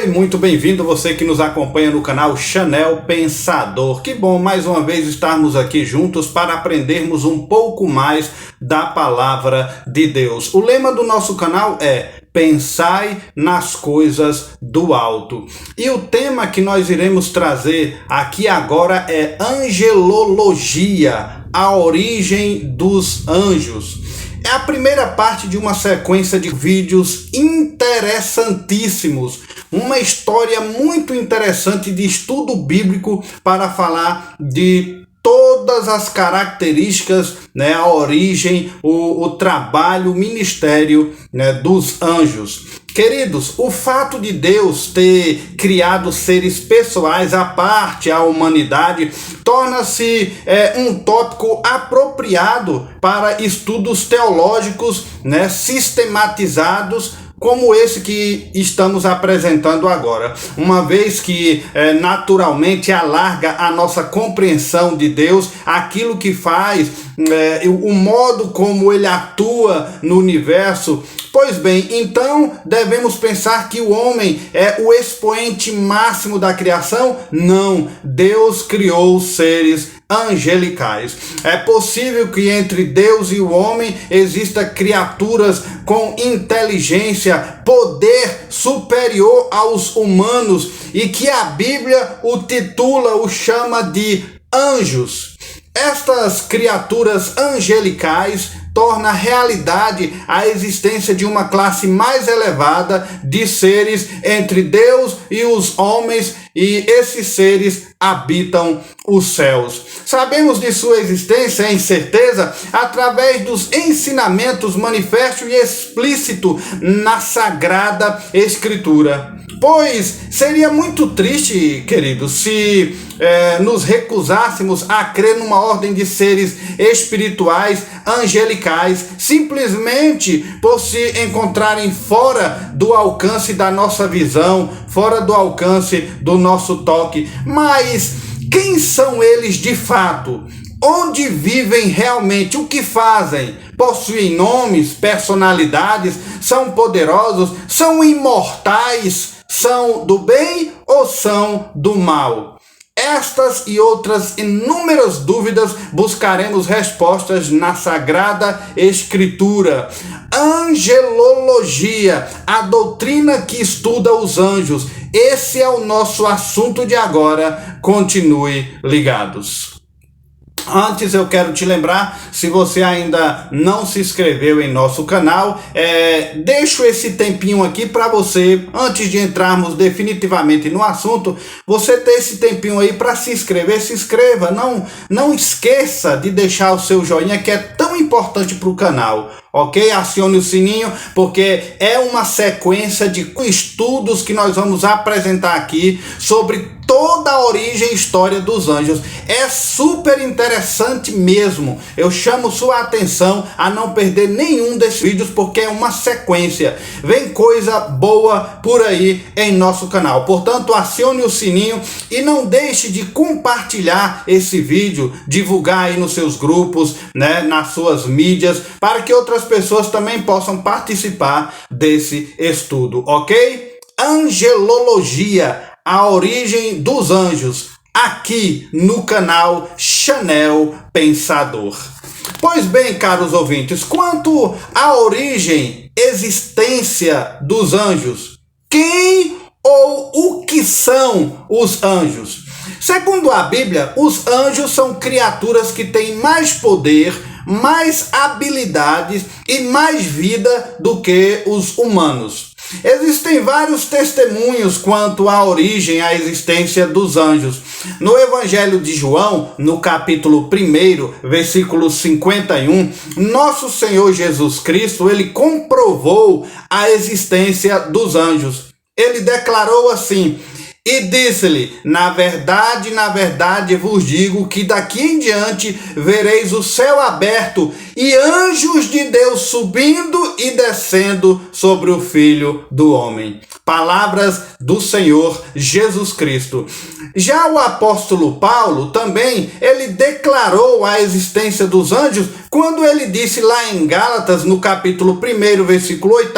muito bem-vindo você que nos acompanha no canal Chanel Pensador. Que bom mais uma vez estarmos aqui juntos para aprendermos um pouco mais da palavra de Deus. O lema do nosso canal é Pensai nas coisas do alto. E o tema que nós iremos trazer aqui agora é angelologia, a origem dos anjos. É a primeira parte de uma sequência de vídeos interessantíssimos, uma história muito interessante de estudo bíblico para falar de todas as características, a origem, o trabalho, o ministério, dos anjos. Queridos, o fato de Deus ter criado seres pessoais à parte à humanidade torna-se um tópico apropriado para estudos teológicos, sistematizados, como esse que estamos apresentando agora, uma vez que naturalmente alarga a nossa compreensão de Deus, aquilo que faz, o modo como ele atua no universo. Pois bem, então devemos pensar que o homem é o expoente máximo da criação? Não, Deus criou seres angelicais. É possível que entre Deus e o homem exista criaturas com inteligência, poder superior aos humanos e que a Bíblia o chama de anjos. Estas criaturas angelicais torna realidade a existência de uma classe mais elevada de seres entre Deus e os homens, e esses seres habitam os céus. Sabemos de sua existência em certeza através dos ensinamentos manifestos e explícitos na Sagrada Escritura. Pois seria muito triste, queridos, se nos recusássemos a crer numa ordem de seres espirituais, angelicais, simplesmente por se encontrarem fora do alcance da nossa visão, fora do alcance do nosso toque. Mas quem são eles de fato? Onde vivem realmente? O que fazem? Possuem nomes, personalidades? São poderosos? São imortais? São do bem ou são do mal? Estas e outras inúmeras dúvidas buscaremos respostas na Sagrada Escritura. Angelologia, a doutrina que estuda os anjos. Esse é o nosso assunto de agora. Continue ligados. Antes eu quero te lembrar, se você ainda não se inscreveu em nosso canal, deixo esse tempinho aqui para você, antes de entrarmos definitivamente no assunto, você ter esse tempinho aí para se inscrever. Se inscreva, não esqueça de deixar o seu joinha, que é tão importante para o canal. Ok? Acione o sininho, porque é uma sequência de estudos que nós vamos apresentar aqui sobre toda a origem e história dos anjos. É super interessante mesmo. Eu chamo sua atenção a não perder nenhum desses vídeos, porque é uma sequência. Vem coisa boa por aí em nosso canal. Portanto, acione o sininho e não deixe de compartilhar esse vídeo, divulgar aí nos seus grupos, nas suas mídias, para que outras pessoas também possam participar desse estudo, ok? Angelologia, a origem dos anjos, aqui no canal Chanel Pensador. Pois bem, caros ouvintes, quanto à origem, existência dos anjos, quem ou o que são os anjos? Segundo a Bíblia, os anjos são criaturas que têm mais poder, mais habilidades e mais vida do que os humanos. Existem vários testemunhos quanto à origem, à existência dos anjos. No Evangelho de João, no capítulo 1, versículo 51, nosso Senhor Jesus Cristo, ele comprovou a existência dos anjos. Ele declarou assim: e disse-lhe, na verdade vos digo que daqui em diante vereis o céu aberto e anjos de Deus subindo e descendo sobre o Filho do Homem. Palavras do Senhor Jesus Cristo. Já o apóstolo Paulo também, ele declarou a existência dos anjos quando ele disse lá em Gálatas, no capítulo 1, versículo 8,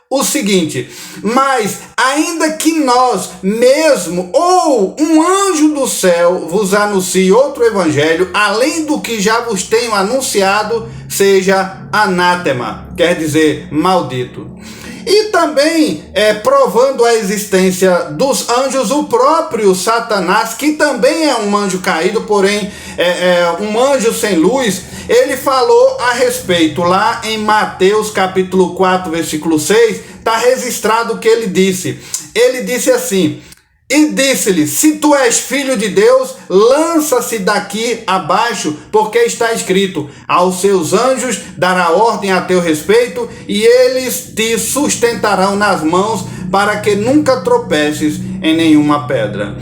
o seguinte: mas ainda que nós mesmo ou um anjo do céu vos anuncie outro evangelho, além do que já vos tenho anunciado, seja anátema, quer dizer, maldito. E também, provando a existência dos anjos, o próprio Satanás, que também é um anjo caído, porém um anjo sem luz, ele falou a respeito, lá em Mateus capítulo 4, versículo 6, está registrado o que ele disse. Ele disse assim: e disse-lhe: se tu és filho de Deus, lança-se daqui abaixo, porque está escrito: aos seus anjos dará ordem a teu respeito, e eles te sustentarão nas mãos, para que nunca tropeces em nenhuma pedra.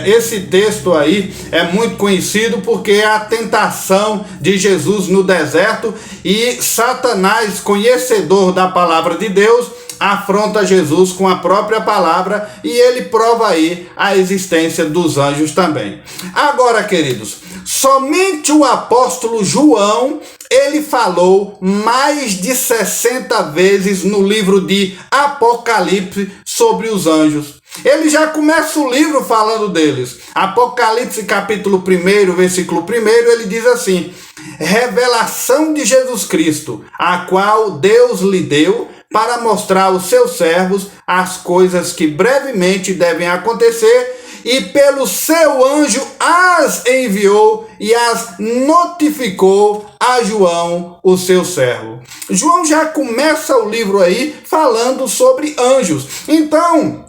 Esse texto aí é muito conhecido porque é a tentação de Jesus no deserto, e Satanás, conhecedor da palavra de Deus, afronta Jesus com a própria palavra, e ele prova aí a existência dos anjos também. Agora, queridos, somente o apóstolo João, ele falou mais de 60 vezes no livro de Apocalipse sobre os anjos. Ele já começa o livro falando deles. Apocalipse capítulo 1, versículo 1, ele diz assim: revelação de Jesus Cristo, a qual Deus lhe deu para mostrar aos seus servos as coisas que brevemente devem acontecer, e pelo seu anjo as enviou e as notificou a João, o seu servo. João já começa o livro aí falando sobre anjos. Então,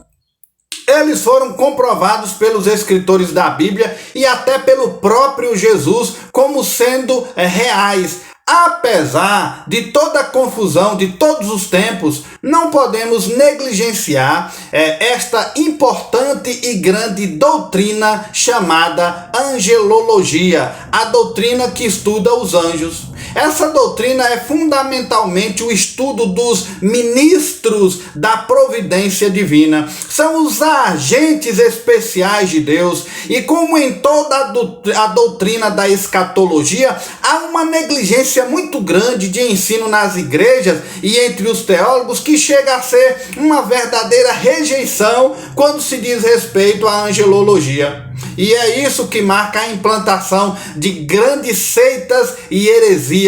eles foram comprovados pelos escritores da Bíblia e até pelo próprio Jesus como sendo reais. Apesar de toda a confusão de todos os tempos, não podemos negligenciar esta importante e grande doutrina chamada angelologia, a doutrina que estuda os anjos. Essa doutrina é fundamentalmente o estudo dos ministros da providência divina. São os agentes especiais de Deus. E como em toda a doutrina da escatologia, há uma negligência muito grande de ensino nas igrejas e entre os teólogos, que chega a ser uma verdadeira rejeição quando se diz respeito à angelologia. E é isso que marca a implantação de grandes seitas e heresias,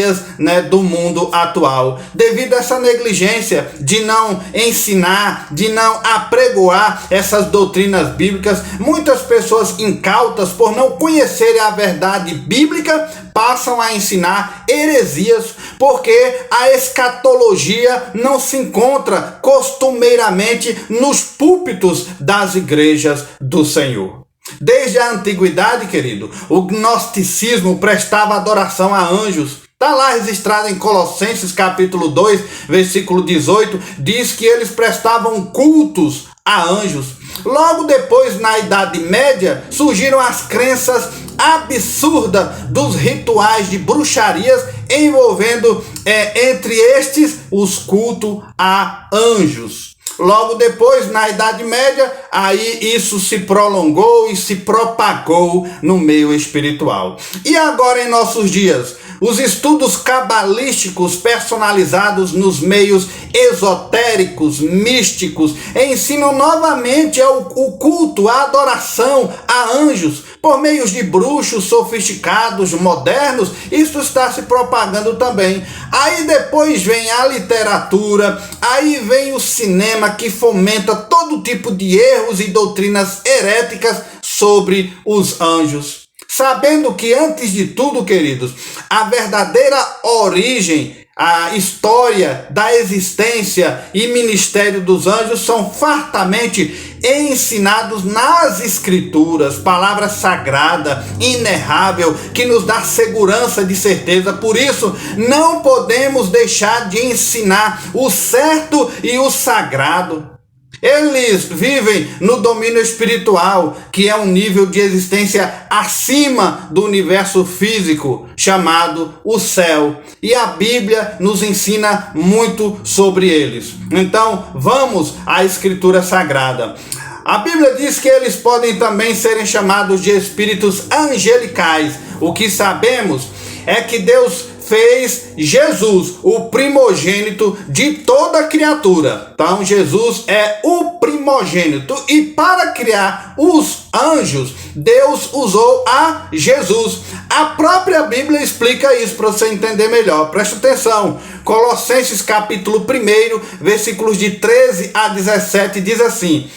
do mundo atual. Devido a essa negligência de não ensinar, de não apregoar essas doutrinas bíblicas, muitas pessoas incautas, por não conhecerem a verdade bíblica, passam a ensinar heresias, porque a escatologia não se encontra costumeiramente nos púlpitos das igrejas do Senhor. Desde a antiguidade, querido, o gnosticismo prestava adoração a anjos. Está lá registrado em Colossenses capítulo 2, versículo 18, diz que eles prestavam cultos a anjos. Logo depois, na Idade Média, surgiram as crenças absurdas dos rituais de bruxarias, envolvendo, entre estes, os cultos a anjos. Logo depois, na Idade Média, aí isso se prolongou e se propagou no meio espiritual. E agora, em nossos dias, os estudos cabalísticos personalizados nos meios esotéricos, místicos, ensinam novamente o culto, a adoração a anjos, por meios de bruxos sofisticados, modernos. Isso está se propagando também. Aí depois vem a literatura, aí vem o cinema, que fomenta todo tipo de erros e doutrinas heréticas sobre os anjos. Sabendo que, antes de tudo, queridos, a verdadeira origem, a história da existência e ministério dos anjos são fartamente ensinados nas Escrituras, palavra sagrada, inerrável, que nos dá segurança de certeza. Por isso, não podemos deixar de ensinar o certo e o sagrado. Eles vivem no domínio espiritual, que é um nível de existência acima do universo físico, chamado o céu. E a Bíblia nos ensina muito sobre eles. Então, vamos à Escritura Sagrada. A Bíblia diz que eles podem também serem chamados de espíritos angelicais. O que sabemos é que Deus fez Jesus, o primogênito de toda criatura. Então, Jesus é o primogênito. E para criar os anjos, Deus usou a Jesus. A própria Bíblia explica isso para você entender melhor. Presta atenção. Colossenses capítulo 1, versículos de 13 a 17, diz assim: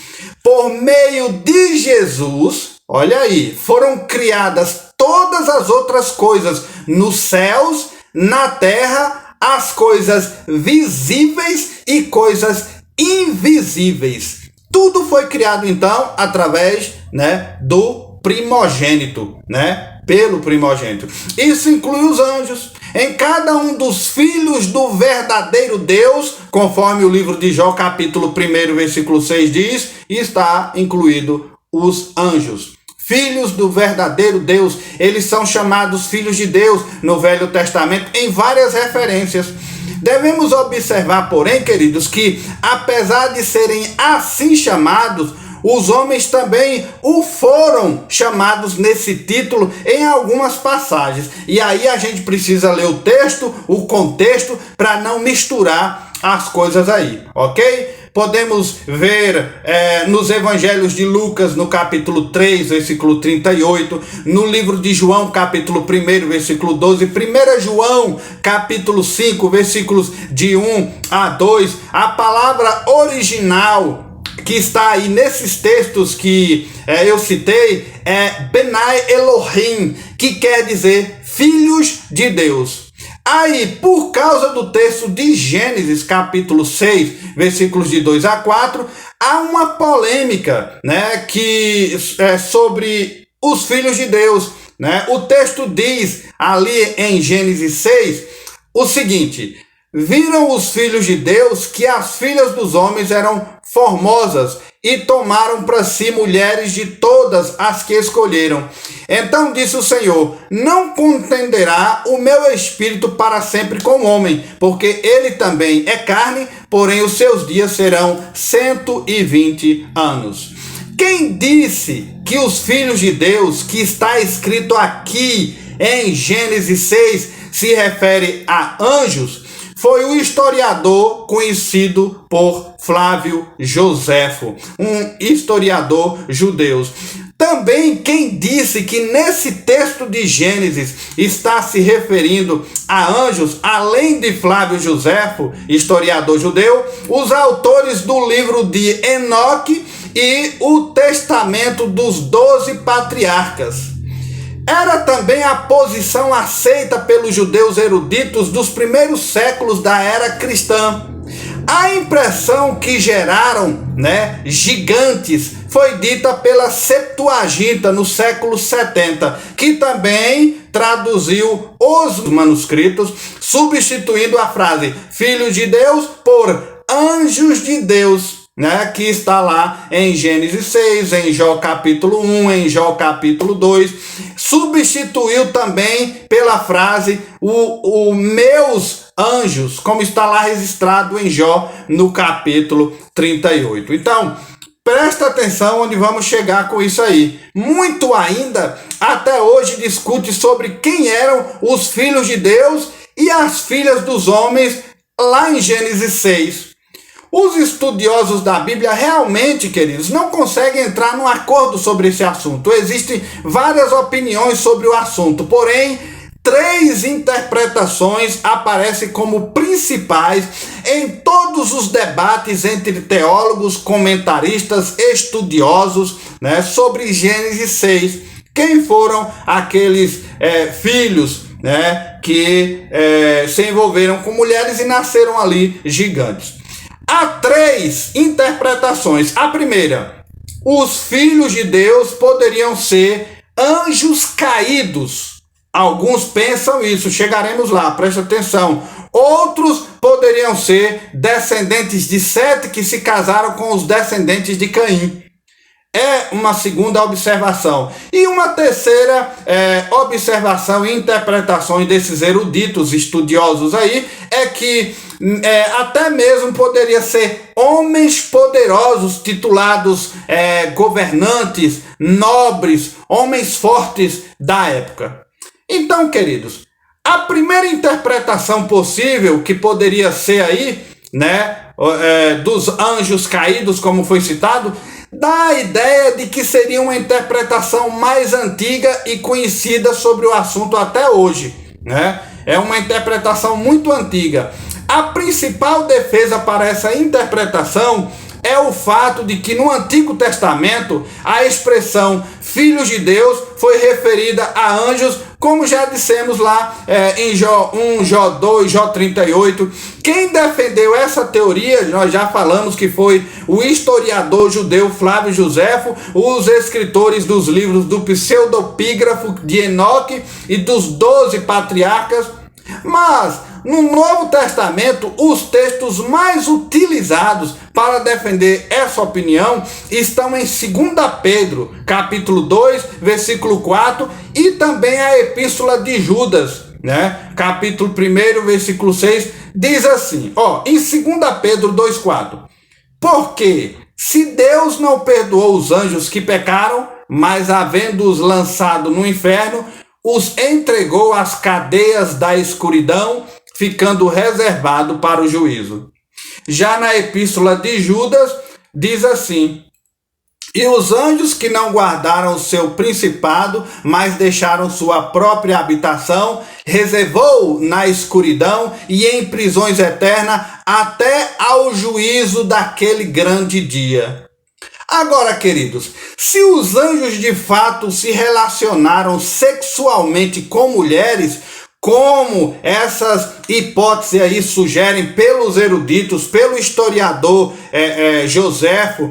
por meio de Jesus, olha aí, foram criadas todas as outras coisas nos céus, na terra, as coisas visíveis e coisas invisíveis. Tudo foi criado então através, do primogênito, pelo primogênito. Isso inclui os anjos. Em cada um dos filhos do verdadeiro Deus, conforme o livro de Jó, capítulo 1, versículo 6 diz, está incluído os anjos. Filhos do verdadeiro Deus, eles são chamados filhos de Deus no Velho Testamento em várias referências. Devemos observar, porém, queridos, que apesar de serem assim chamados, os homens também o foram chamados nesse título em algumas passagens. E aí a gente precisa ler o texto, o contexto, para não misturar as coisas aí, ok? Podemos ver nos evangelhos de Lucas, no capítulo 3, versículo 38, no livro de João, capítulo 1, versículo 12, 1 João, capítulo 5, versículos de 1 a 2, a palavra original que está aí nesses textos que eu citei é Benai Elohim, que quer dizer filhos de Deus. Aí, por causa do texto de Gênesis, capítulo 6, versículos de 2 a 4, há uma polêmica, que é sobre os filhos de Deus, O texto diz ali em Gênesis 6 o seguinte: viram os filhos de Deus que as filhas dos homens eram formosas e tomaram para si mulheres de todas as que escolheram. Então disse o Senhor: não contenderá o meu espírito para sempre com o homem, porque ele também é carne, porém os seus dias serão 120 anos. Quem disse que os filhos de Deus, que está escrito aqui em Gênesis 6, se refere a anjos, foi o historiador conhecido por Flávio Joséfo, um historiador judeu. Também quem disse que nesse texto de Gênesis está se referindo a anjos, além de Flávio Joséfo, historiador judeu, os autores do livro de Enoque e o Testamento dos 12 Patriarcas. Era também a posição aceita pelos judeus eruditos dos primeiros séculos da era cristã. A impressão que geraram, gigantes, foi dita pela Septuaginta no século 70, que também traduziu os manuscritos, substituindo a frase filhos de Deus por anjos de Deus, que está lá em Gênesis 6, em Jó capítulo 1, em Jó capítulo 2, substituiu também pela frase o meus anjos, como está lá registrado em Jó no capítulo 38. Então, presta atenção onde vamos chegar com isso aí. Muito ainda, até hoje discute sobre quem eram os filhos de Deus e as filhas dos homens lá em Gênesis 6. Os estudiosos da Bíblia realmente, queridos, não conseguem entrar num acordo sobre esse assunto. Existem várias opiniões sobre o assunto, porém, 3 interpretações aparecem como principais em todos os debates entre teólogos, comentaristas, estudiosos, sobre Gênesis 6. Quem foram aqueles filhos, que se envolveram com mulheres e nasceram ali gigantes? Há 3 interpretações. A primeira: os filhos de Deus poderiam ser anjos caídos. Alguns pensam isso, chegaremos lá, presta atenção. Outros poderiam ser descendentes de Sete que se casaram com os descendentes de Caim. É uma segunda observação. E uma terceira observação e interpretações desses eruditos estudiosos aí é que até mesmo poderia ser homens poderosos titulados governantes, nobres, homens fortes da época. Então, queridos, A primeira interpretação possível que poderia ser aí, né, dos anjos caídos, como foi citado, dá a ideia de que seria uma interpretação mais antiga e conhecida sobre o assunto até hoje, né? É uma interpretação muito antiga. A principal defesa para essa interpretação é o fato de que no Antigo Testamento a expressão filhos de Deus foi referida a anjos, como já dissemos lá em Jó 1, Jó 2, Jó 38. Quem defendeu essa teoria, nós já falamos que foi o historiador judeu Flávio Joséfo, os escritores dos livros do pseudopígrafo de Enoque e dos 12 patriarcas. Mas no Novo Testamento, os textos mais utilizados para defender essa opinião estão em 2 Pedro, capítulo 2, versículo 4, e também a Epístola de Judas, né? Capítulo 1, versículo 6, diz assim, em 2 Pedro 2,4: porque se Deus não perdoou os anjos que pecaram, mas havendo-os lançado no inferno, os entregou às cadeias da escuridão, ficando reservado para o juízo. Já na Epístola de Judas, diz assim: e os anjos que não guardaram o seu principado, mas deixaram sua própria habitação, reservou na escuridão e em prisões eternas, até ao juízo daquele grande dia. Agora, queridos, se os anjos de fato se relacionaram sexualmente com mulheres, como essas hipóteses aí sugerem pelos eruditos, pelo historiador Joséfo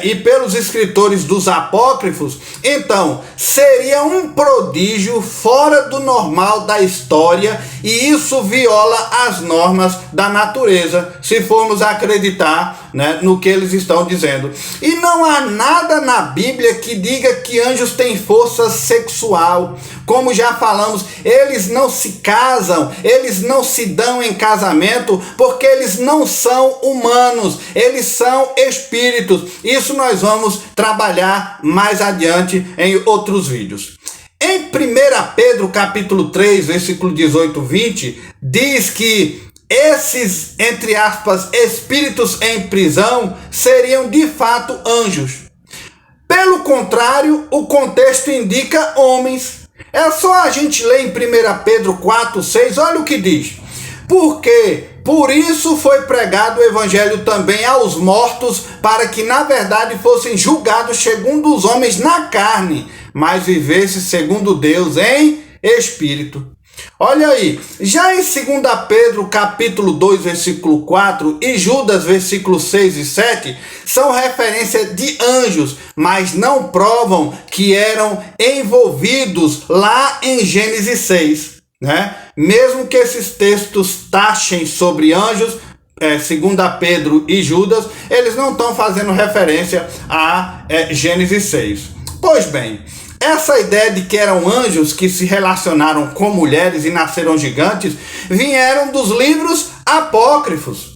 e pelos escritores dos apócrifos, então seria um prodígio fora do normal da história, e isso viola as normas da natureza, se formos acreditar, né, no que eles estão dizendo. E não há nada na Bíblia que diga que anjos têm força sexual. Como já falamos, eles não se casam, eles não se dão em casamento, porque eles não são humanos, eles são espíritos. Isso nós vamos trabalhar mais adiante em outros vídeos. Em 1 Pedro capítulo 3, versículo 18, 20, diz que esses, entre aspas, espíritos em prisão seriam de fato anjos. Pelo contrário, o contexto indica homens. É só a gente ler em 1 Pedro 4, 6, olha o que diz. Porque por isso foi pregado o evangelho também aos mortos, para que na verdade fossem julgados segundo os homens na carne, mas vivessem segundo Deus em espírito. Olha aí, já em 2 Pedro capítulo 2, versículo 4 e Judas, versículo 6 e 7, são referência de anjos, mas não provam que eram envolvidos lá em Gênesis 6, né? Mesmo que esses textos taxem sobre anjos, 2 Pedro e Judas, eles não estão fazendo referência a Gênesis 6. Pois bem, essa ideia de que eram anjos que se relacionaram com mulheres e nasceram gigantes vieram dos livros apócrifos.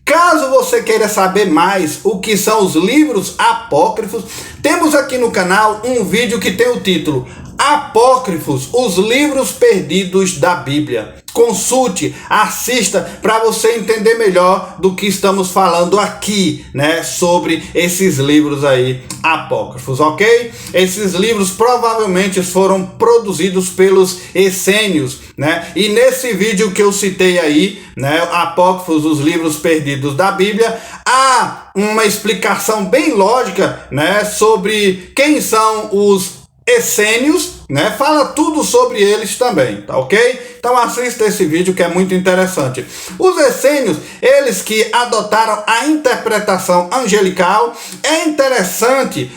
Caso você queira saber mais o que são os livros apócrifos, temos aqui no canal um vídeo que tem o título Apócrifos, os livros perdidos da Bíblia. Consulte, assista para você entender melhor do que estamos falando aqui, né, sobre esses livros aí apócrifos, ok? Esses livros provavelmente foram produzidos pelos essênios, né? E nesse vídeo que eu citei aí, né, apócrifos, os livros perdidos da Bíblia, há uma explicação bem lógica, né, sobre quem são os essênios, né? Fala tudo sobre eles também, tá ok? Então assista esse vídeo que é muito interessante. Os essênios, eles que adotaram a interpretação angelical. É interessante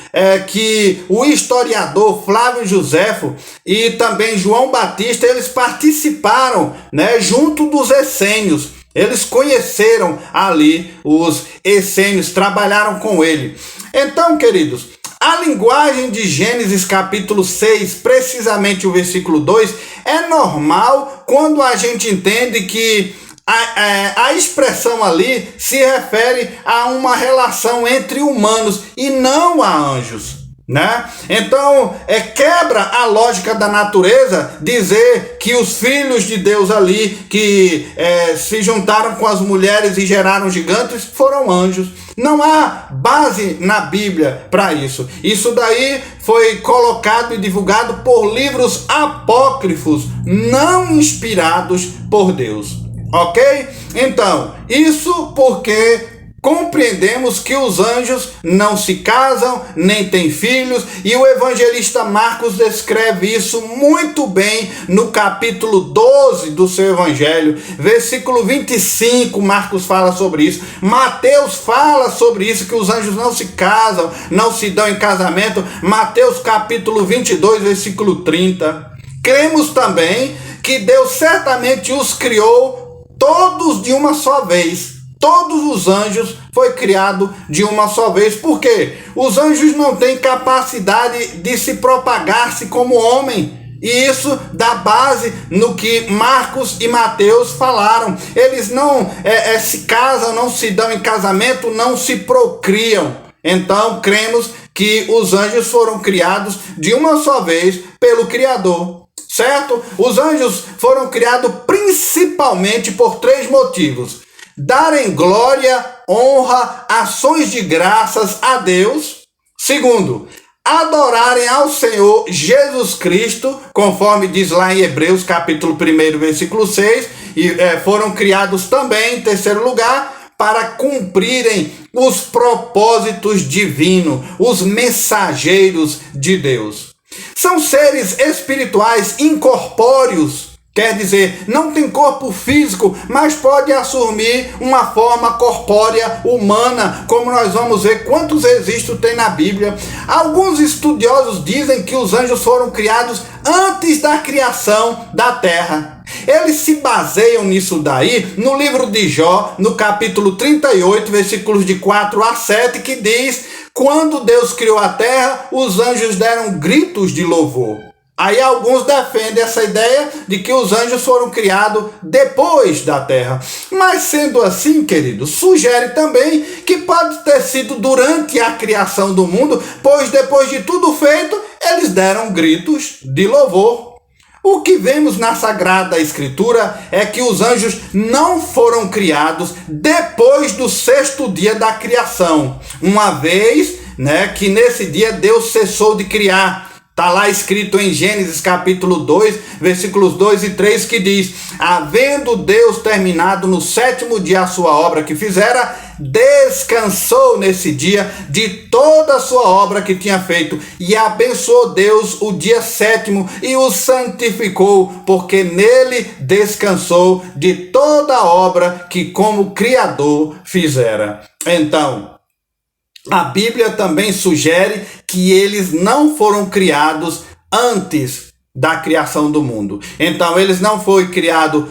que o historiador Flávio Joséfo e também João Batista, eles participaram, né, junto dos essênios. Eles conheceram ali os essênios, trabalharam com ele. Então, queridos, a linguagem de Gênesis capítulo 6, precisamente o versículo 2, é normal quando a gente entende que a expressão ali se refere a uma relação entre humanos e não a anjos. né? Então, quebra a lógica da natureza dizer que os filhos de Deus ali, que se juntaram com as mulheres e geraram gigantes, foram anjos. Não há base na Bíblia para isso. Isso daí foi colocado e divulgado por livros apócrifos, não inspirados por Deus. Ok? Então, isso porque compreendemos que os anjos não se casam, nem têm filhos, e o evangelista Marcos descreve isso muito bem no capítulo 12 do seu evangelho, versículo 25, Marcos fala sobre isso, Mateus fala sobre isso, que os anjos não se casam, não se dão em casamento, Mateus capítulo 22, versículo 30. Cremos também que Deus certamente os criou todos de uma só vez. Todos os anjos foi criado de uma só vez. Por quê? Os anjos não têm capacidade de se propagar-se como homem. E isso dá base no que Marcos e Mateus falaram. Eles não se casam, não se dão em casamento, não se procriam. Então, cremos que os anjos foram criados de uma só vez pelo Criador. Certo? Os anjos foram criados principalmente por 3 motivos: darem glória, honra, ações de graças a Deus. Segundo, adorarem ao Senhor Jesus Cristo, conforme diz lá em Hebreus capítulo 1, versículo 6. E foram criados também, em terceiro lugar, para cumprirem os propósitos divinos, os mensageiros de Deus. São seres espirituais incorpóreos, quer dizer, não tem corpo físico, mas pode assumir uma forma corpórea humana, como nós vamos ver quantos registros tem na Bíblia. Alguns estudiosos dizem que os anjos foram criados antes da criação da terra. Eles se baseiam nisso daí no livro de Jó, no capítulo 38, versículos de 4 a 7, que diz: quando Deus criou a terra, os anjos deram gritos de louvor. Aí alguns defendem essa ideia de que os anjos foram criados depois da terra. Mas sendo assim, querido, sugere também que pode ter sido durante a criação do mundo, pois depois de tudo feito, eles deram gritos de louvor. O que vemos na Sagrada Escritura é que os anjos não foram criados depois do 6º dia da criação, uma vez, que nesse dia Deus cessou de criar. Está lá escrito em Gênesis capítulo 2, versículos 2 e 3, que diz: havendo Deus terminado no 7º dia a sua obra que fizera, descansou nesse dia de toda a sua obra que tinha feito, e abençoou Deus o dia 7º e o santificou, porque nele descansou de toda a obra que como Criador fizera. Então, a Bíblia também sugere que eles não foram criados antes da criação do mundo. Então, eles não foram criados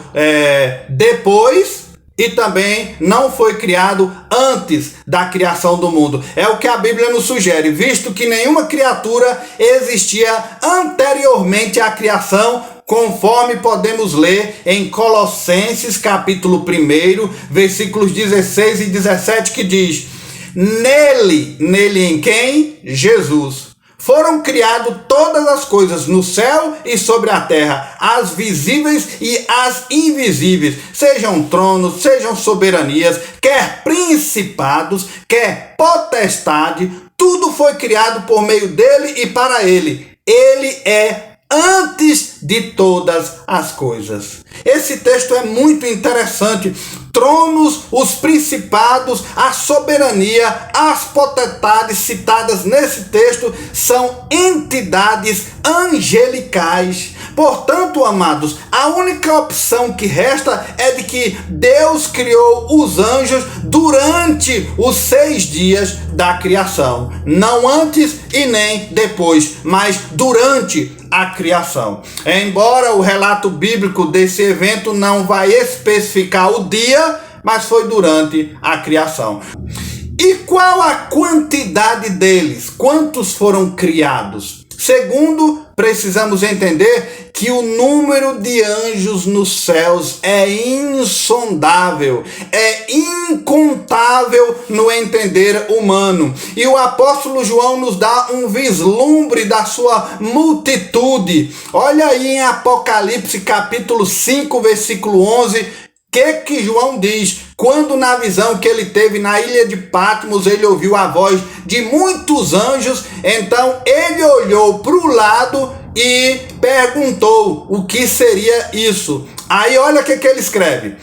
depois e também não foi criado antes da criação do mundo. É o que a Bíblia nos sugere, visto que nenhuma criatura existia anteriormente à criação, conforme podemos ler em Colossenses capítulo 1, versículos 16 e 17, que diz: Nele em quem? Jesus. Foram criadas todas as coisas no céu e sobre a terra, as visíveis e as invisíveis, sejam tronos, sejam soberanias, quer principados, quer potestade, tudo foi criado por meio dele e para ele. Ele é antes de todas as coisas. Esse texto é muito interessante. Tronos, os principados, a soberania, as potestades citadas nesse texto são entidades angelicais. Portanto, amados, a única opção que resta é de que Deus criou os anjos durante os 6 dias da criação. Não antes e nem depois, mas durante a criação. Embora o relato bíblico desse evento não vai especificar o dia, mas foi durante a criação. E qual a quantidade deles? Quantos foram criados? Segundo, precisamos entender que o número de anjos nos céus é insondável, é incontável no entender humano. E o apóstolo João nos dá um vislumbre da sua multitude. Olha aí em Apocalipse capítulo 5, versículo 11, que João diz? Quando na visão que ele teve na ilha de Patmos, ele ouviu a voz de muitos anjos, então ele olhou para o lado e perguntou o que seria isso. Aí olha o que ele escreve.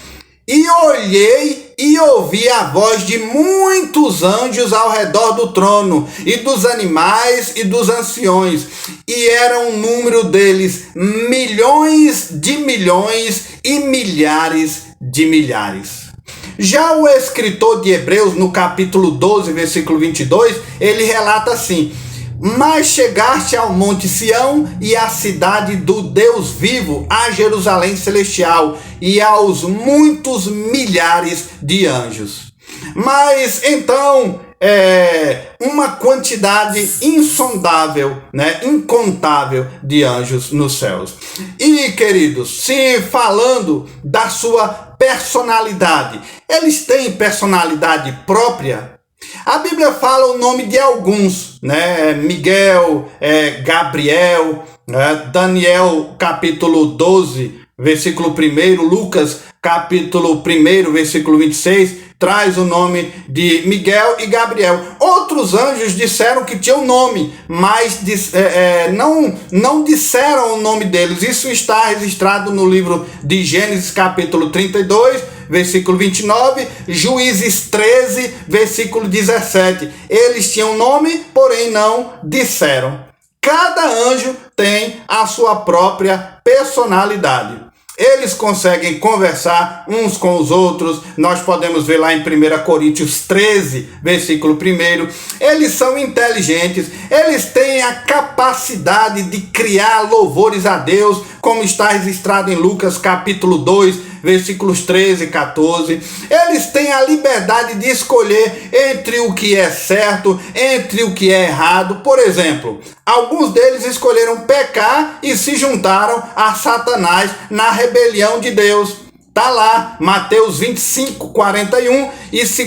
E olhei e ouvi a voz de muitos anjos ao redor do trono, e dos animais e dos anciões, e era um número deles milhões de milhões e milhares de milhares. Já o escritor de Hebreus, no capítulo 12, versículo 22, ele relata assim: mas chegaste ao monte Sião e à cidade do Deus vivo, a Jerusalém celestial, e aos muitos milhares de anjos. Mas então, uma quantidade insondável, incontável de anjos nos céus. E, queridos, se falando da sua personalidade, eles têm personalidade própria? A Bíblia fala o nome de alguns, Miguel, Gabriel, Daniel capítulo 12, versículo 1, Lucas capítulo 1, versículo 26, traz o nome de Miguel e Gabriel. Outros anjos disseram que tinham nome, mas não disseram o nome deles. Isso está registrado no livro de Gênesis capítulo 32, versículo 29, Juízes 13, versículo 17. Eles tinham nome, porém não disseram. Cada anjo tem a sua própria personalidade. Eles conseguem conversar uns com os outros. Nós podemos ver lá em 1 Coríntios 13, versículo 1. Eles são inteligentes. Eles têm a capacidade de criar louvores a Deus, como está registrado em Lucas capítulo 2, versículos 13 e 14. Eles têm a liberdade de escolher entre o que é certo, entre o que é errado. Por exemplo, alguns deles escolheram pecar e se juntaram a Satanás na rebelião de Deus. Está lá, Mateus 25, 41 e 2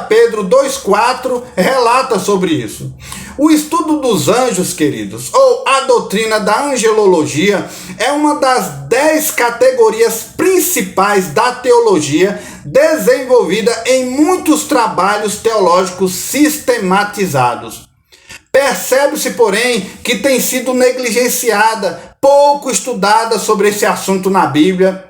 Pedro 2,4 relata sobre isso. O estudo dos anjos, queridos, ou a doutrina da angelologia, é uma das 10 categorias principais da teologia, desenvolvida em muitos trabalhos teológicos sistematizados. Percebe-se, porém, que tem sido negligenciada, pouco estudada sobre esse assunto na Bíblia.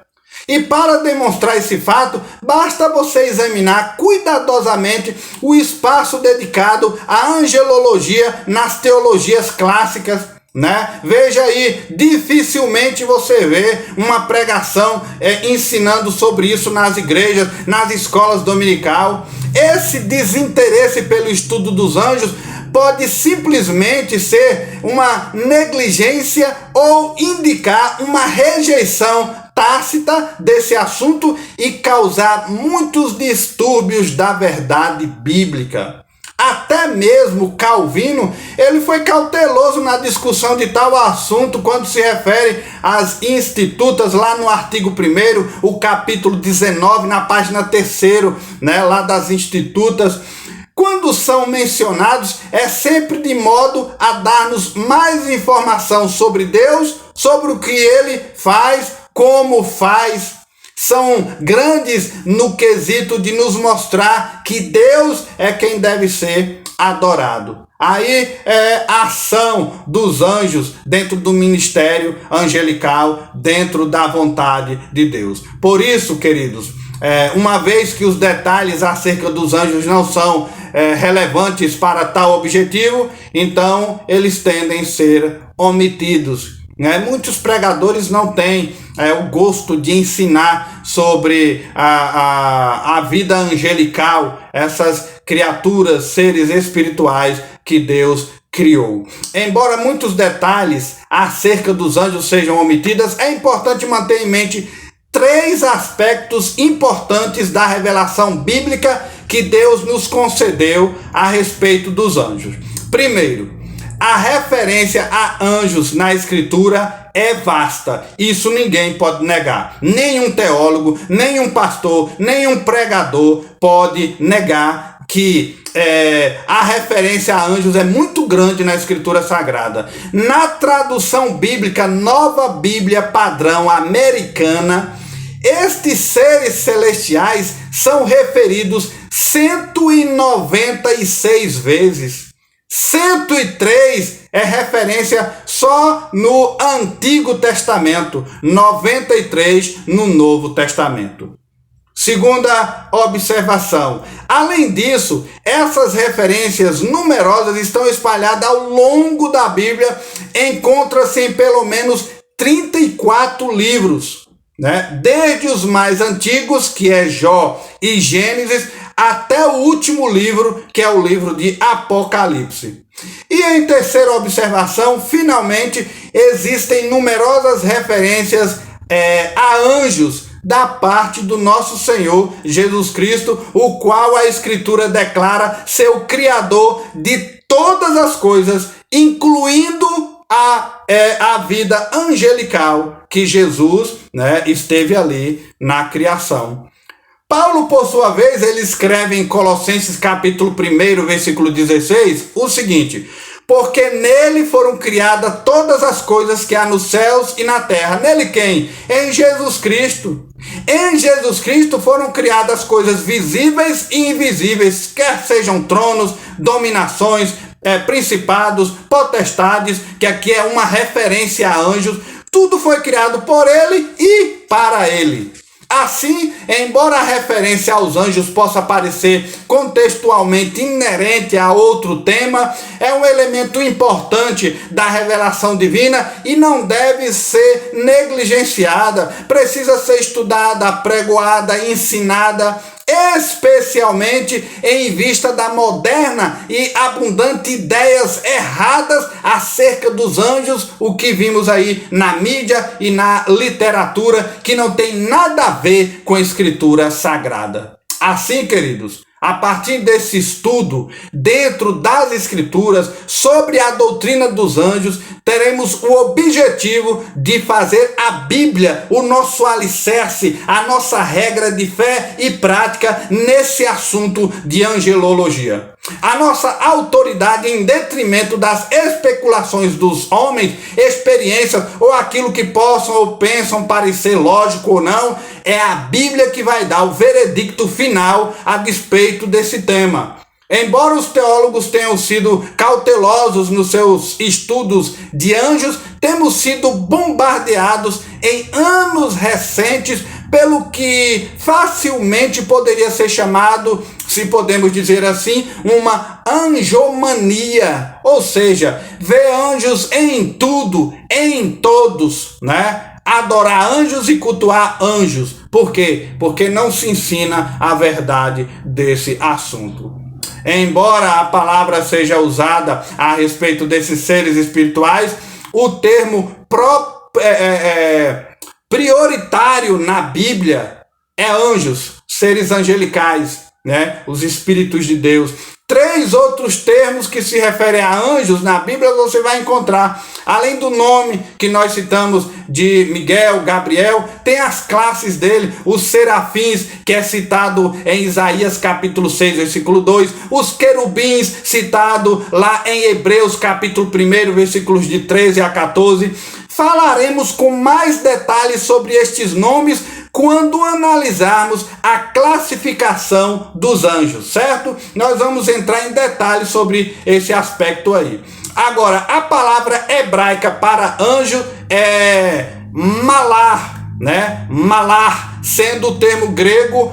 E para demonstrar esse fato, basta você examinar cuidadosamente o espaço dedicado à angelologia nas teologias clássicas, Veja aí, dificilmente você vê uma pregação ensinando sobre isso nas igrejas, nas escolas dominical. Esse desinteresse pelo estudo dos anjos pode simplesmente ser uma negligência ou indicar uma rejeição tácita desse assunto e causar muitos distúrbios da verdade bíblica. Até mesmo Calvino, ele foi cauteloso na discussão de tal assunto quando se refere às institutas, lá no artigo 1º, o capítulo 19, na página 3º, lá das institutas. Quando são mencionados, é sempre de modo a dar-nos mais informação sobre Deus, sobre o que Ele faz, como faz. São grandes no quesito de nos mostrar que Deus é quem deve ser adorado. Aí é a ação dos anjos dentro do ministério angelical, dentro da vontade de Deus. Por isso, queridos, uma vez que os detalhes acerca dos anjos não são relevantes para tal objetivo, então eles tendem a ser omitidos. Muitos pregadores não têm o gosto de ensinar sobre a vida angelical, essas criaturas, seres espirituais que Deus criou. Embora muitos detalhes acerca dos anjos sejam omitidos, é importante manter em mente 3 aspectos importantes da revelação bíblica que Deus nos concedeu a respeito dos anjos. Primeiro, a referência a anjos na Escritura é vasta. Isso ninguém pode negar. Nenhum teólogo, nenhum pastor, nenhum pregador pode negar que a referência a anjos é muito grande na Escritura Sagrada. Na tradução bíblica, Nova Bíblia Padrão Americana, estes seres celestiais são referidos 196 vezes. 103 é referência só no Antigo Testamento, 93 no Novo Testamento. Segunda observação. Além disso, essas referências numerosas estão espalhadas ao longo da Bíblia, encontra-se em pelo menos 34 livros, né? Desde os mais antigos, que é Jó e Gênesis, até o último livro, que é o livro de Apocalipse. E em terceira observação, finalmente, existem numerosas referências a anjos da parte do nosso Senhor Jesus Cristo, o qual a Escritura declara ser o Criador de todas as coisas, incluindo a vida angelical que Jesus, né, esteve ali na criação. Paulo, por sua vez, ele escreve em Colossenses capítulo 1, versículo 16, o seguinte: porque nele foram criadas todas as coisas que há nos céus e na terra. Nele quem? Em Jesus Cristo. Em Jesus Cristo foram criadas coisas visíveis e invisíveis, quer sejam tronos, dominações, principados, potestades, que aqui é uma referência a anjos. Tudo foi criado por ele e para ele. Assim, embora a referência aos anjos possa parecer contextualmente inerente a outro tema, é um elemento importante da revelação divina e não deve ser negligenciada. Precisa ser estudada, apregoada, ensinada, especialmente em vista da moderna e abundante ideias erradas acerca dos anjos, o que vimos aí na mídia e na literatura, que não tem nada a ver com a Escritura Sagrada. Assim, queridos, a partir desse estudo dentro das Escrituras sobre a doutrina dos anjos, teremos o objetivo de fazer a Bíblia o nosso alicerce, a nossa regra de fé e prática nesse assunto de angelologia. A nossa autoridade, em detrimento das especulações dos homens, experiências ou aquilo que possam ou pensam parecer lógico ou não, é a Bíblia que vai dar o veredicto final a despeito desse tema. Embora os teólogos tenham sido cautelosos nos seus estudos de anjos, temos sido bombardeados em anos recentes pelo que facilmente poderia ser chamado, se podemos dizer assim, uma anjomania. Ou seja, ver anjos em tudo, em todos, né? Adorar anjos e cultuar anjos. Por quê? Porque não se ensina a verdade desse assunto. Embora a palavra seja usada a respeito desses seres espirituais, o termo prioritário na Bíblia é anjos, seres angelicais, né? Os espíritos de Deus. 3 outros termos que se referem a anjos na Bíblia você vai encontrar. Além do nome que nós citamos de Miguel, Gabriel, tem as classes dele, os serafins, que é citado em Isaías capítulo 6, versículo 2, os querubins, citado lá em Hebreus capítulo 1, versículos de 13 a 14. Falaremos com mais detalhes sobre estes nomes quando analisarmos a classificação dos anjos, certo? Nós vamos entrar em detalhes sobre esse aspecto aí. Agora, a palavra hebraica para anjo é malar, né? Malar, sendo o termo grego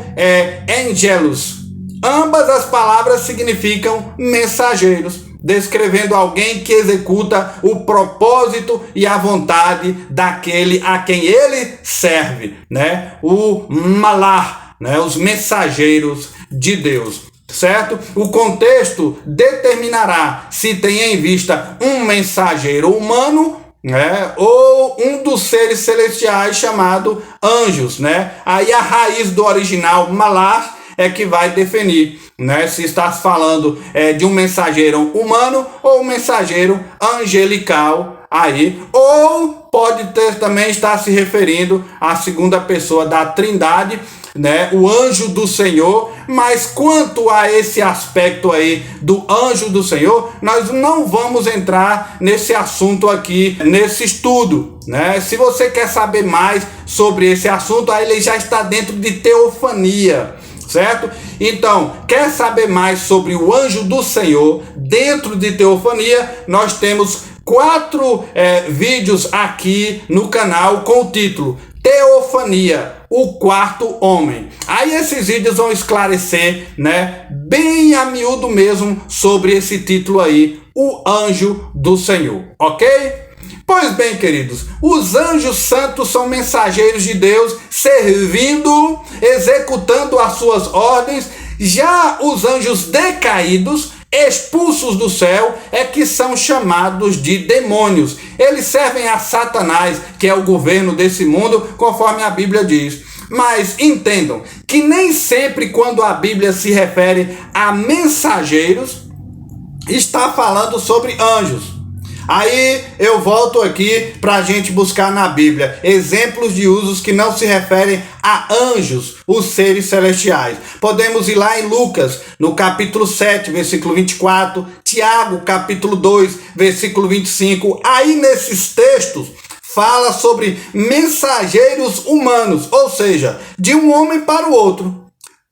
angelos. Ambas as palavras significam mensageiros, descrevendo alguém que executa o propósito e a vontade daquele a quem ele serve, né? O malar, né? Os mensageiros de Deus, certo? O contexto determinará se tem em vista um mensageiro humano, né? Ou um dos seres celestiais chamado anjos, né? Aí a raiz do original malar é que vai definir, né, se está falando de um mensageiro humano ou um mensageiro angelical aí, ou pode também estar se referindo à segunda pessoa da Trindade, né, o anjo do Senhor. Mas quanto a esse aspecto aí do anjo do Senhor, nós não vamos entrar nesse assunto aqui, nesse estudo, né? Se você quer saber mais sobre esse assunto, aí ele já está dentro de teofania, certo? Então, quer saber mais sobre o anjo do Senhor dentro de teofania? Nós temos 4 vídeos aqui no canal com o título Teofania, o quarto homem. Aí esses vídeos vão esclarecer, né, bem a miúdo mesmo sobre esse título aí, o anjo do Senhor, ok? Pois bem, queridos, os anjos santos são mensageiros de Deus, servindo, executando as suas ordens. Já os anjos decaídos, expulsos do céu, é que são chamados de demônios. Eles servem a Satanás, que é o governo desse mundo, conforme a Bíblia diz. Mas entendam que nem sempre quando a Bíblia se refere a mensageiros, está falando sobre anjos. Aí eu volto aqui para a gente buscar na Bíblia exemplos de usos que não se referem a anjos, os seres celestiais. Podemos ir lá em Lucas, no capítulo 7, versículo 24, Tiago, capítulo 2, versículo 25. Aí nesses textos fala sobre mensageiros humanos, ou seja, de um homem para o outro.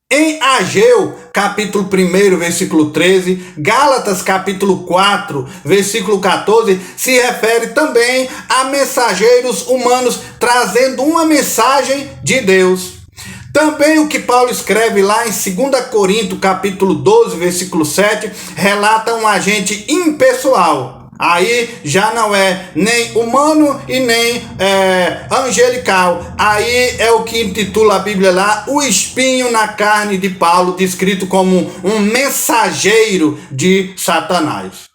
Em Ageu, capítulo 1, versículo 13, Gálatas, capítulo 4, versículo 14, se refere também a mensageiros humanos trazendo uma mensagem de Deus. Também o que Paulo escreve lá em 2 Coríntios, capítulo 12, versículo 7, relata um agente impessoal. Aí já não é nem humano e nem angelical. Aí é o que intitula a Bíblia lá, o espinho na carne de Paulo, descrito como um mensageiro de Satanás.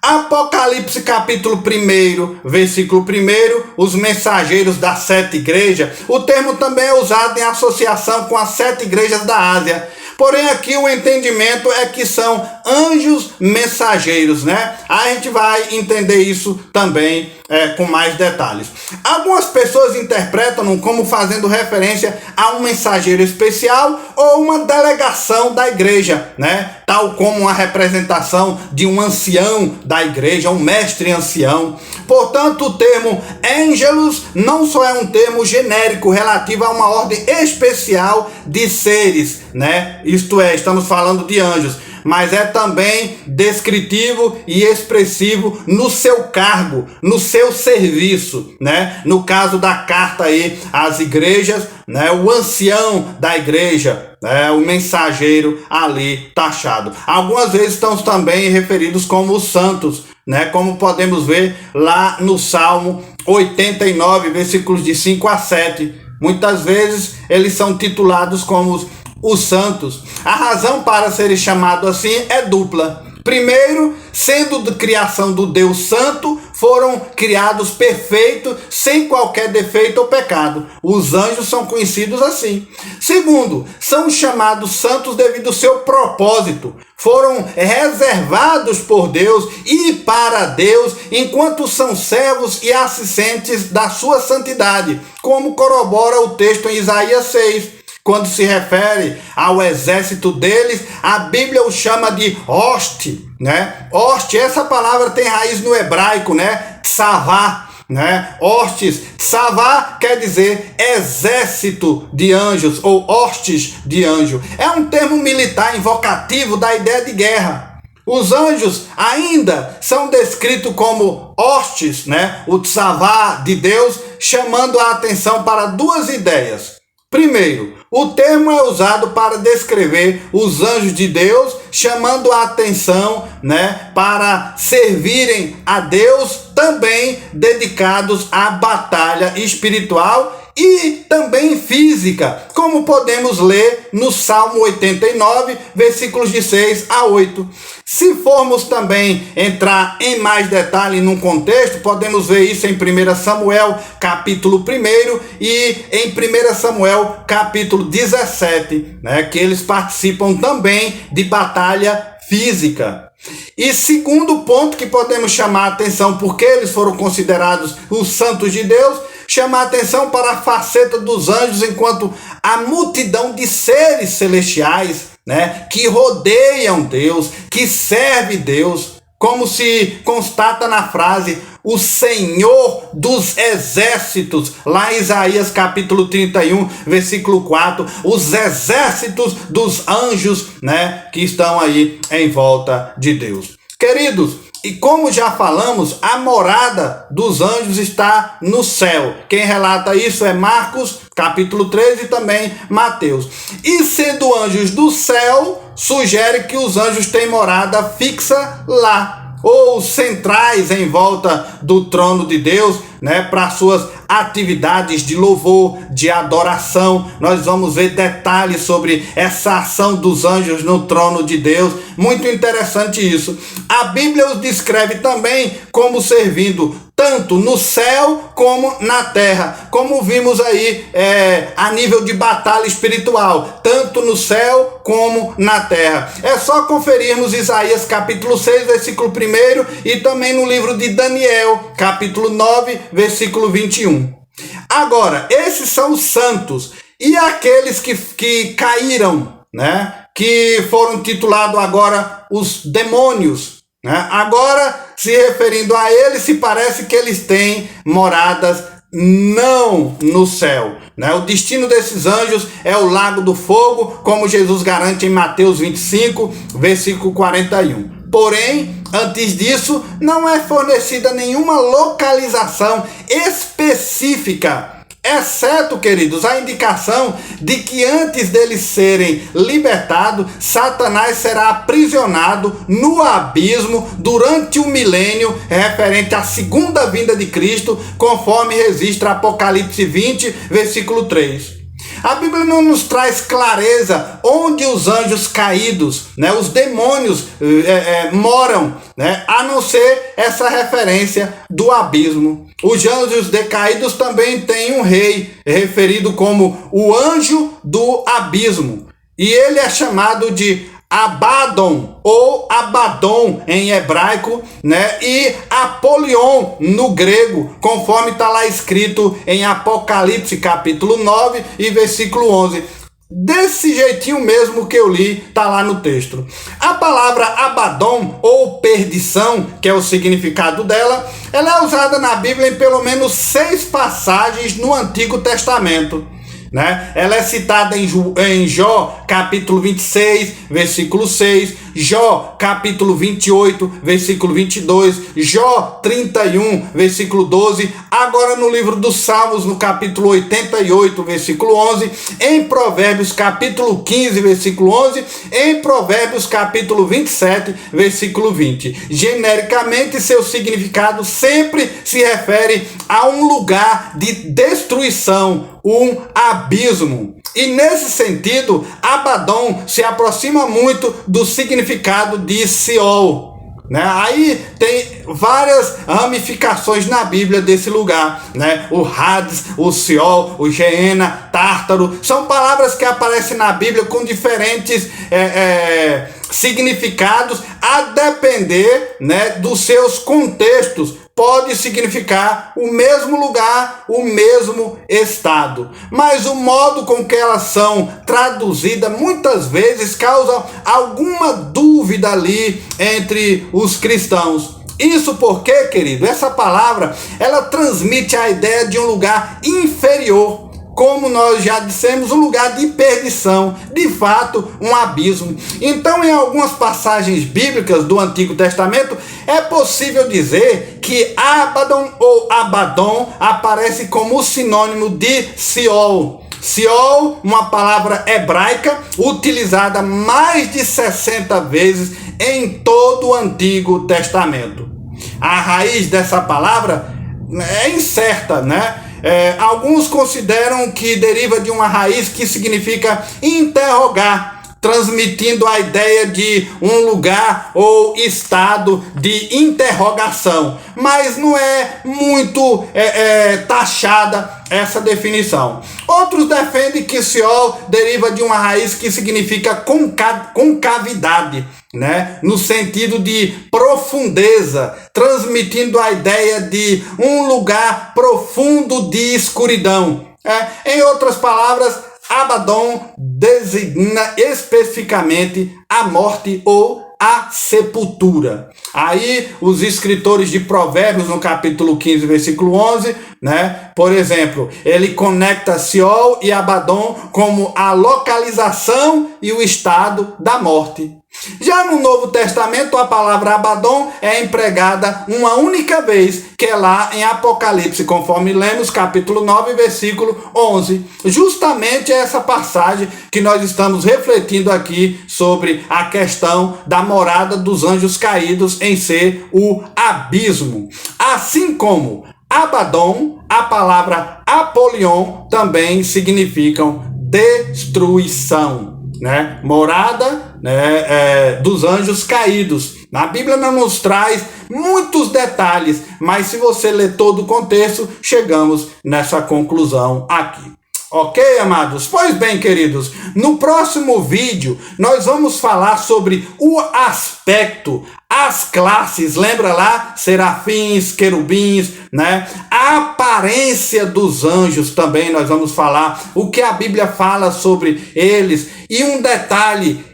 Apocalipse capítulo 1, versículo 1, os mensageiros das 7 igrejas. O termo também é usado em associação com as 7 igrejas da Ásia. Porém aqui o entendimento é que são anjos mensageiros, né? A gente vai entender isso também com mais detalhes. Algumas pessoas interpretam como fazendo referência a um mensageiro especial ou uma delegação da igreja, né? Tal como uma representação de um ancião da igreja, um mestre ancião. Portanto, o termo angelos não só é um termo genérico relativo a uma ordem especial de seres, né? Isto é, estamos falando de anjos, mas é também descritivo e expressivo no seu cargo, no seu serviço, né? No caso da carta aí às igrejas, né? O ancião da igreja, o mensageiro ali taxado. Algumas vezes estão também referidos como os santos, né? Como podemos ver lá no Salmo 89, versículos de 5 a 7. Muitas vezes eles são titulados como os santos. A razão para serem chamados assim é dupla. Primeiro, sendo de criação do Deus Santo, foram criados perfeitos, sem qualquer defeito ou pecado. Os anjos são conhecidos assim. Segundo, são chamados santos devido ao seu propósito. Foram reservados por Deus e para Deus, enquanto são servos e assistentes da sua santidade, como corrobora o texto em Isaías 6. Quando se refere ao exército deles, a Bíblia o chama de hoste, né? Hoste, essa palavra tem raiz no hebraico, né? Tsavá, né? Hostes, tsavá quer dizer exército de anjos ou hostes de anjo. É um termo militar invocativo da ideia de guerra. Os anjos ainda são descritos como hostes, né? O tsavá de Deus, chamando a atenção para duas ideias. Primeiro, o termo é usado para descrever os anjos de Deus, chamando a atenção, né, para servirem a Deus, também dedicados à batalha espiritual e também física, como podemos ler no Salmo 89, versículos de 6 a 8. Se formos também entrar em mais detalhe num contexto, podemos ver isso em 1 Samuel, capítulo 1 e em 1 Samuel, capítulo 17, né, que eles participam também de batalha física. E segundo ponto que podemos chamar a atenção, porque eles foram considerados os santos de Deus, chamar a atenção para a faceta dos anjos enquanto a multidão de seres celestiais, né, que rodeiam Deus, que serve Deus, como se constata na frase o Senhor dos exércitos, lá em Isaías capítulo 31, versículo 4, os exércitos dos anjos, né, que estão aí em volta de Deus. Queridos, e como já falamos, a morada dos anjos está no céu. Quem relata isso é Marcos, capítulo 13 e também Mateus. E sendo anjos do céu, sugere que os anjos têm morada fixa lá, ou centrais em volta do trono de Deus, né, para suas atividades de louvor, de adoração. Nós vamos ver detalhes sobre essa ação dos anjos no trono de Deus. Muito interessante isso. A Bíblia os descreve também como servindo tanto no céu como na terra, como vimos aí a nível de batalha espiritual, tanto no céu como na terra. É só conferirmos Isaías capítulo 6, versículo 1 e também no livro de Daniel, capítulo 9, versículo 21. Agora, esses são os santos e aqueles que caíram, né? Que foram titulados agora os demônios, né? Agora, se referindo a eles, se parece que eles têm moradas não no céu, né? O destino desses anjos é o lago do fogo, como Jesus garante em Mateus 25, versículo 41. Porém, antes disso, não é fornecida nenhuma localização específica, exceto, queridos, a indicação de que antes deles serem libertados, Satanás será aprisionado no abismo durante o milênio referente à segunda vinda de Cristo, conforme registra Apocalipse 20, versículo 3. A Bíblia não nos traz clareza onde os anjos caídos, né, os demônios moram, né, a não ser essa referência do abismo. Os anjos decaídos também têm um rei, referido como o anjo do abismo. E ele é chamado de Abaddon ou Abaddon em hebraico, né? E Apolion no grego, conforme está lá escrito em Apocalipse capítulo 9 e versículo 11. Desse jeitinho mesmo que eu li, está lá no texto. A palavra Abaddon ou perdição, que é o significado dela, ela é usada na Bíblia em pelo menos 6 passagens no Antigo Testamento, né? Ela é citada em Jó, capítulo 26, versículo 6, Jó, capítulo 28, versículo 22, Jó 31, versículo 12, agora no livro dos Salmos, no capítulo 88, versículo 11, em Provérbios, capítulo 15, versículo 11, em Provérbios, capítulo 27, versículo 20. Genericamente, seu significado sempre se refere a um lugar de destruição, um abismo. E nesse sentido, Abaddon se aproxima muito do significado de Seol, né? Aí tem várias ramificações na Bíblia desse lugar, né? O Hades, o Seol, o Geena, Tártaro, são palavras que aparecem na Bíblia com diferentes significados, a depender, né, dos seus contextos. Pode significar o mesmo lugar, o mesmo estado. Mas o modo com que elas são traduzidas muitas vezes causa alguma dúvida ali entre os cristãos. Isso porque, querido, essa palavra, ela transmite a ideia de um lugar inferior. Como nós já dissemos, um lugar de perdição, de fato, um abismo. Então, em algumas passagens bíblicas do Antigo Testamento, é possível dizer que Abaddon ou Abaddon aparece como sinônimo de Seol. Seol, uma palavra hebraica utilizada mais de 60 vezes em todo o Antigo Testamento. A raiz dessa palavra é incerta, né? Alguns consideram que deriva de uma raiz que significa interrogar, transmitindo a ideia de um lugar ou estado de interrogação, mas não é muito taxada essa definição. Outros defendem que Sheol deriva de uma raiz que significa concavidade, né? No sentido de profundeza, transmitindo a ideia de um lugar profundo de escuridão. Em outras palavras, Abaddon designa especificamente a morte ou a sepultura. Aí os escritores de Provérbios, no capítulo 15, versículo 11, né? Por exemplo, ele conecta Sheol e Abaddon como a localização e o estado da morte. Já no Novo Testamento, a palavra Abaddon é empregada uma única vez, que é lá em Apocalipse, conforme lemos, capítulo 9, versículo 11. Justamente essa passagem que nós estamos refletindo aqui sobre a questão da morada dos anjos caídos em ser o abismo. Assim como Abaddon, a palavra Apolion também significam destruição, né? Morada, né, dos anjos caídos. A Bíblia não nos traz muitos detalhes, mas se você ler todo o contexto, chegamos nessa conclusão aqui. Ok, amados? Pois bem, queridos, no próximo vídeo nós vamos falar sobre o aspecto, as classes, lembra lá? Serafins, querubins, né? A aparência dos anjos também nós vamos falar, o que a Bíblia fala sobre eles. E um detalhe,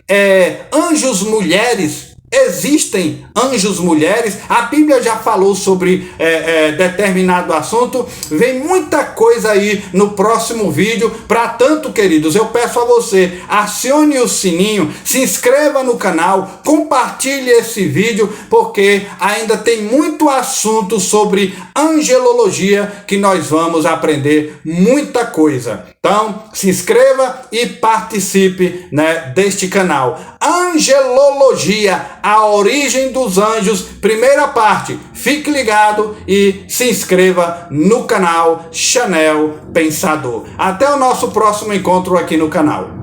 anjos mulheres. Existem anjos mulheres, a Bíblia já falou sobre determinado assunto, vem muita coisa aí no próximo vídeo. Para tanto, queridos, eu peço a você, acione o sininho, se inscreva no canal, compartilhe esse vídeo, porque ainda tem muito assunto sobre angelologia que nós vamos aprender muita coisa. Então, se inscreva e participe, né, deste canal. Angelologia, a origem dos anjos, primeira parte. Fique ligado e se inscreva no canal Chanel Pensador. Até o nosso próximo encontro aqui no canal.